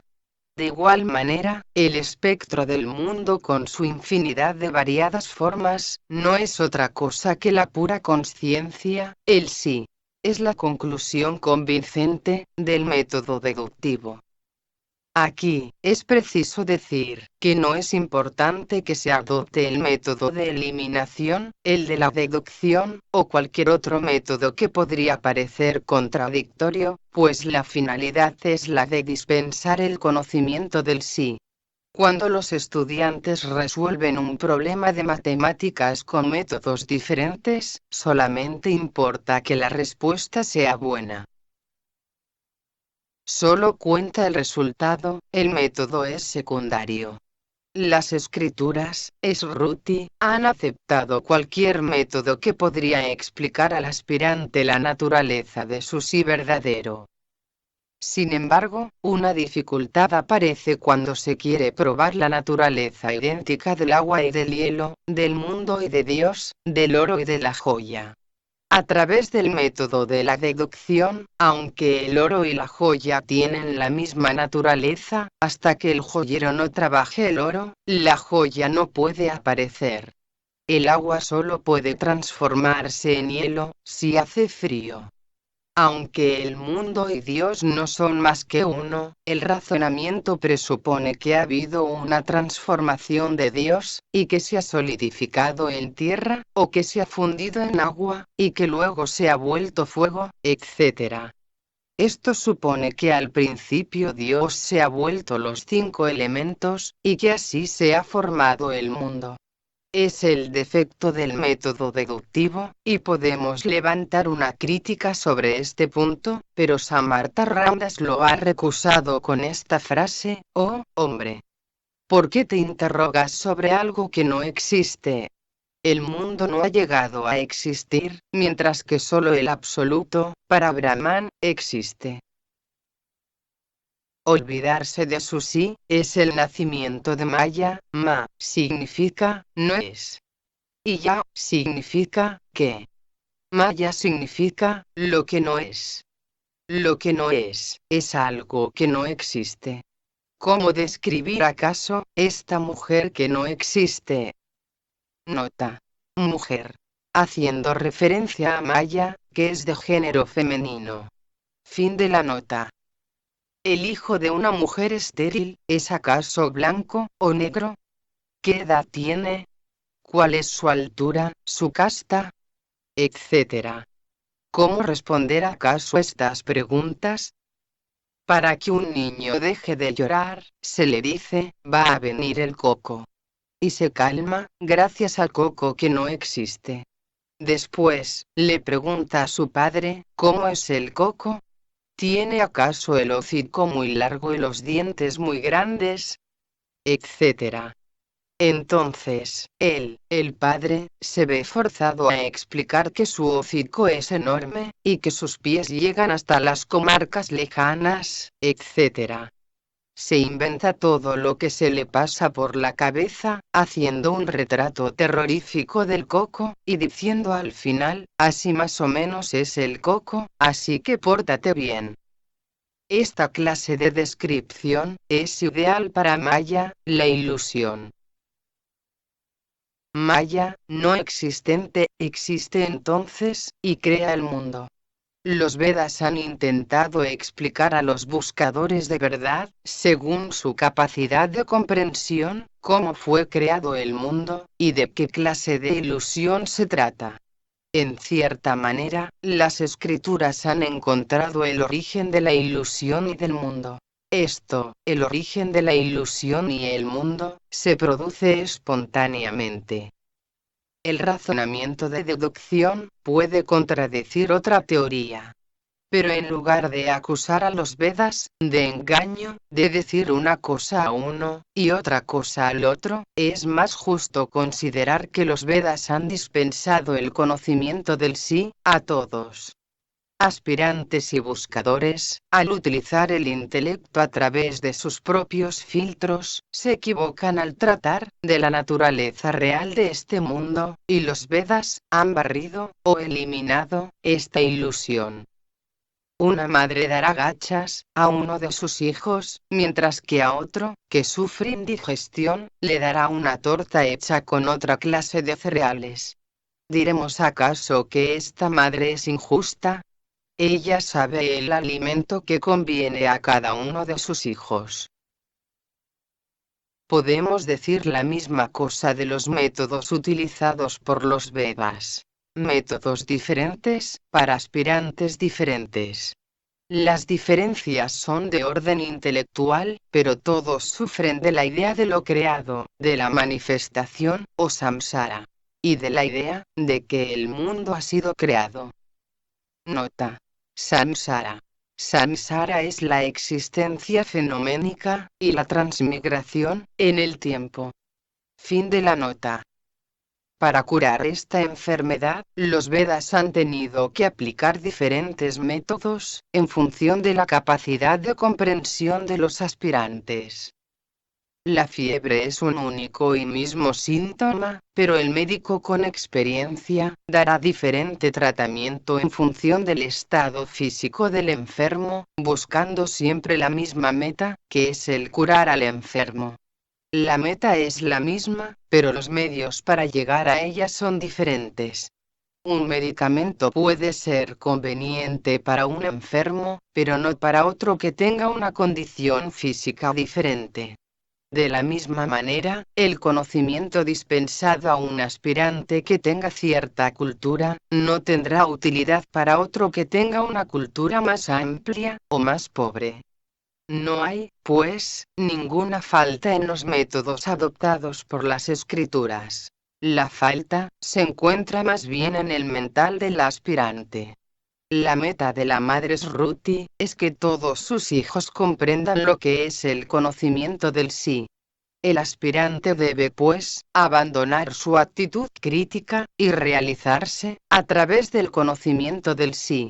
De igual manera, el espectro del mundo con su infinidad de variadas formas, no es otra cosa que la pura consciencia, el sí. Es la conclusión convincente del método deductivo. Aquí, es preciso decir, que no es importante que se adopte el método de eliminación, el de la deducción, o cualquier otro método que podría parecer contradictorio, pues la finalidad es la de dispensar el conocimiento del sí. Cuando los estudiantes resuelven un problema de matemáticas con métodos diferentes, solamente importa que la respuesta sea buena. Solo cuenta el resultado, el método es secundario. Las escrituras, Sruti, han aceptado cualquier método que podría explicar al aspirante la naturaleza de su sí verdadero. Sin embargo, una dificultad aparece cuando se quiere probar la naturaleza idéntica del agua y del hielo, del mundo y de Dios, del oro y de la joya. A través del método de la deducción, aunque el oro y la joya tienen la misma naturaleza, hasta que el joyero no trabaje el oro, la joya no puede aparecer. El agua solo puede transformarse en hielo, si hace frío. Aunque el mundo y Dios no son más que uno, el razonamiento presupone que ha habido una transformación de Dios, y que se ha solidificado en tierra, o que se ha fundido en agua, y que luego se ha vuelto fuego, etc. Esto supone que al principio Dios se ha vuelto los 5 elementos, y que así se ha formado el mundo. Es el defecto del método deductivo, y podemos levantar una crítica sobre este punto, pero Samartha Ramdas lo ha recusado con esta frase: oh, hombre, ¿por qué te interrogas sobre algo que no existe? El mundo no ha llegado a existir, mientras que solo el absoluto, para Brahman, existe. Olvidarse de su sí, es el nacimiento de Maya. Ma significa, no es. Y ya significa que. Maya significa lo que no es. Lo que no es algo que no existe. ¿Cómo describir acaso esta mujer que no existe? Nota. Mujer. Haciendo referencia a Maya, que es de género femenino. Fin de la nota. ¿El hijo de una mujer estéril es acaso blanco o negro? ¿Qué edad tiene? ¿Cuál es su altura, su casta? Etcétera. ¿Cómo responder acaso estas preguntas? Para que un niño deje de llorar, se le dice: va a venir el coco. Y se calma, gracias al coco que no existe. Después, le pregunta a su padre: ¿cómo es el coco? ¿Tiene acaso el hocico muy largo y los dientes muy grandes? Etcétera. Entonces, el padre, se ve forzado a explicar que su hocico es enorme, y que sus pies llegan hasta las comarcas lejanas, etc. Se inventa todo lo que se le pasa por la cabeza, haciendo un retrato terrorífico del coco, y diciendo al final: así más o menos es el coco, así que pórtate bien. Esta clase de descripción es ideal para Maya, la ilusión. Maya, no existente, existe entonces, y crea el mundo. Los Vedas han intentado explicar a los buscadores de verdad, según su capacidad de comprensión, cómo fue creado el mundo, y de qué clase de ilusión se trata. En cierta manera, las escrituras han encontrado el origen de la ilusión y del mundo. El origen de la ilusión y el mundo, se produce espontáneamente. El razonamiento de deducción puede contradecir otra teoría. Pero en lugar de acusar a los Vedas de engaño, de decir una cosa a uno y otra cosa al otro, es más justo considerar que los Vedas han dispensado el conocimiento del sí a todos. Aspirantes y buscadores, al utilizar el intelecto a través de sus propios filtros, se equivocan al tratar de la naturaleza real de este mundo, y los Vedas han barrido o eliminado esta ilusión. Una madre dará gachas a uno de sus hijos, mientras que a otro, que sufre indigestión, le dará una torta hecha con otra clase de cereales. ¿Diremos acaso que esta madre es injusta? Ella sabe el alimento que conviene a cada uno de sus hijos. Podemos decir la misma cosa de los métodos utilizados por los Vedas. Métodos diferentes, para aspirantes diferentes. Las diferencias son de orden intelectual, pero todos sufren de la idea de lo creado, de la manifestación, o samsara. Y de la idea, de que el mundo ha sido creado. Nota. Samsara. Samsara es la existencia fenoménica, y la transmigración, en el tiempo. Fin de la nota. Para curar esta enfermedad, los Vedas han tenido que aplicar diferentes métodos, en función de la capacidad de comprensión de los aspirantes. La fiebre es un único y mismo síntoma, pero el médico con experiencia dará diferente tratamiento en función del estado físico del enfermo, buscando siempre la misma meta, que es el curar al enfermo. La meta es la misma, pero los medios para llegar a ella son diferentes. Un medicamento puede ser conveniente para un enfermo, pero no para otro que tenga una condición física diferente. De la misma manera, el conocimiento dispensado a un aspirante que tenga cierta cultura, no tendrá utilidad para otro que tenga una cultura más amplia, o más pobre. No hay, pues, ninguna falta en los métodos adoptados por las escrituras. La falta se encuentra más bien en el mental del aspirante. La meta de la madre Sruti es que todos sus hijos comprendan lo que es el conocimiento del sí. El aspirante debe, pues, abandonar su actitud crítica y realizarse, a través del conocimiento del sí.